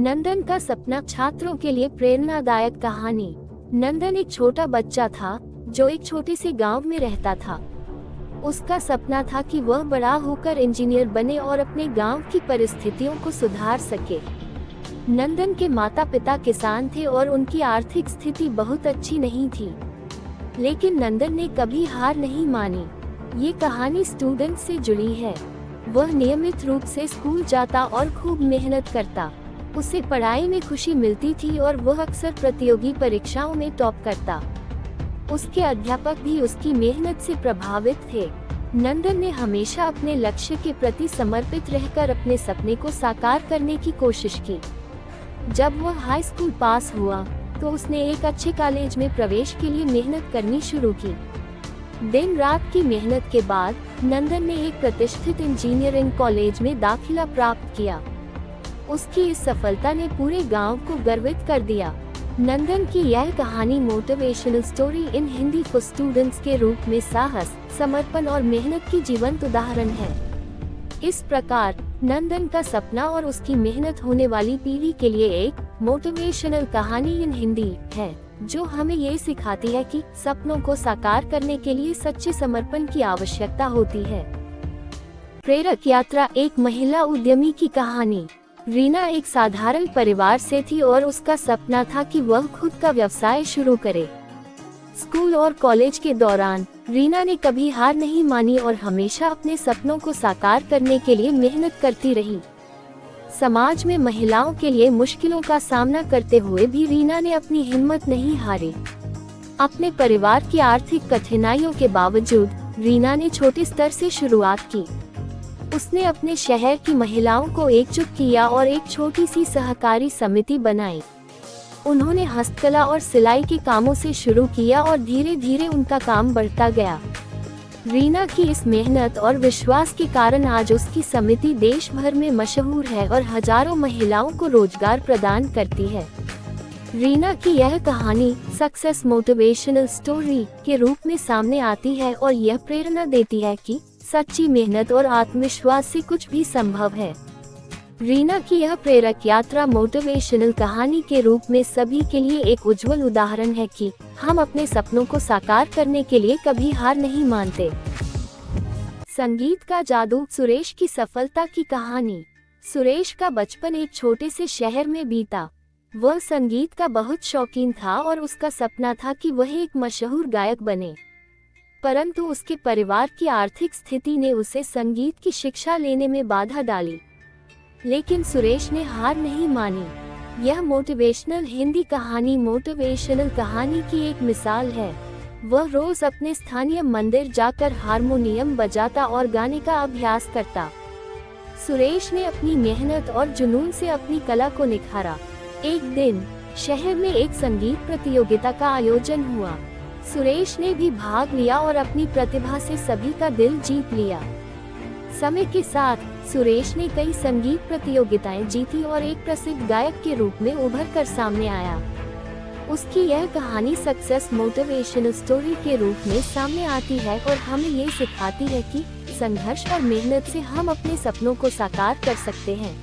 नंदन का सपना छात्रों के लिए प्रेरणादायक कहानी। नंदन एक छोटा बच्चा था जो एक छोटे से गांव में रहता था। उसका सपना था कि वह बड़ा होकर इंजीनियर बने और अपने गांव की परिस्थितियों को सुधार सके। नंदन के माता पिता किसान थे और उनकी आर्थिक स्थिति बहुत अच्छी नहीं थी, लेकिन नंदन ने कभी हार नहीं मानी। ये कहानी स्टूडेंट से जुड़ी है। वह नियमित रूप से स्कूल जाता और खूब मेहनत करता। उसे पढ़ाई में खुशी मिलती थी और वह अक्सर प्रतियोगी परीक्षाओं में टॉप करता। उसके अध्यापक भी उसकी मेहनत से प्रभावित थे। नंदन ने हमेशा अपने लक्ष्य के प्रति समर्पित रहकर अपने सपने को साकार करने की कोशिश की। जब वह हाई स्कूल पास हुआ तो उसने एक अच्छे कॉलेज में प्रवेश के लिए मेहनत करनी शुरू की। दिन रात की मेहनत के बाद नंदन ने एक प्रतिष्ठित इंजीनियरिंग कॉलेज में दाखिला प्राप्त किया। उसकी इस सफलता ने पूरे गांव को गर्वित कर दिया। नंदन की यह कहानी motivational story in Hindi for students के रूप में साहस, समर्पण और मेहनत की जीवंत उदाहरण है। इस प्रकार नंदन का सपना और उसकी मेहनत होने वाली पीढ़ी के लिए एक मोटिवेशनल कहानी इन हिंदी है, जो हमें ये सिखाती है कि सपनों को साकार करने के लिए सच्चे समर्पण की आवश्यकता होती है। प्रेरक यात्रा। एक महिला उद्यमी की कहानी। रीना एक साधारण परिवार से थी और उसका सपना था कि वह खुद का व्यवसाय शुरू करे। स्कूल और कॉलेज के दौरान रीना ने कभी हार नहीं मानी और हमेशा अपने सपनों को साकार करने के लिए मेहनत करती रही। समाज में महिलाओं के लिए मुश्किलों का सामना करते हुए भी रीना ने अपनी हिम्मत नहीं हारी। अपने परिवार की आर्थिक कठिनाइयों के बावजूद रीना ने छोटे स्तर से शुरुआत की। उसने अपने शहर की महिलाओं को एकजुट किया और एक छोटी सी सहकारी समिति बनाई। उन्होंने हस्तकला और सिलाई के कामों से शुरू किया और धीरे धीरे उनका काम बढ़ता गया। रीना की इस मेहनत और विश्वास के कारण आज उसकी समिति देश भर में मशहूर है और हजारों महिलाओं को रोजगार प्रदान करती है। रीना की यह कहानी सक्सेस मोटिवेशनल स्टोरी के रूप में सामने आती है और यह प्रेरणा देती है कि सच्ची मेहनत और आत्मविश्वास से कुछ भी संभव है। रीना की यह प्रेरक यात्रा मोटिवेशनल कहानी के रूप में सभी के लिए एक उज्जवल उदाहरण है कि हम अपने सपनों को साकार करने के लिए कभी हार नहीं मानते। संगीत का जादू। सुरेश की सफलता की कहानी। सुरेश का बचपन एक छोटे से शहर में बीता। वह संगीत का बहुत शौकीन था और उसका सपना था कि वह एक मशहूर गायक बने, परंतु उसके परिवार की आर्थिक स्थिति ने उसे संगीत की शिक्षा लेने में बाधा डाली। लेकिन सुरेश ने हार नहीं मानी। यह मोटिवेशनल हिंदी कहानी मोटिवेशनल कहानी की एक मिसाल है। वह रोज अपने स्थानीय मंदिर जाकर हारमोनियम बजाता और गाने का अभ्यास करता। सुरेश ने अपनी मेहनत और जुनून से अपनी कला को निखारा। एक दिन शहर में एक संगीत प्रतियोगिता का आयोजन हुआ। सुरेश ने भी भाग लिया और अपनी प्रतिभा से सभी का दिल जीत लिया। समय के साथ सुरेश ने कई संगीत प्रतियोगिताएं जीती और एक प्रसिद्ध गायक के रूप में उभर कर सामने आया। उसकी यह कहानी सक्सेस मोटिवेशनल स्टोरी के रूप में सामने आती है और हमें ये सिखाती है कि संघर्ष और मेहनत से हम अपने सपनों को साकार कर सकते हैं।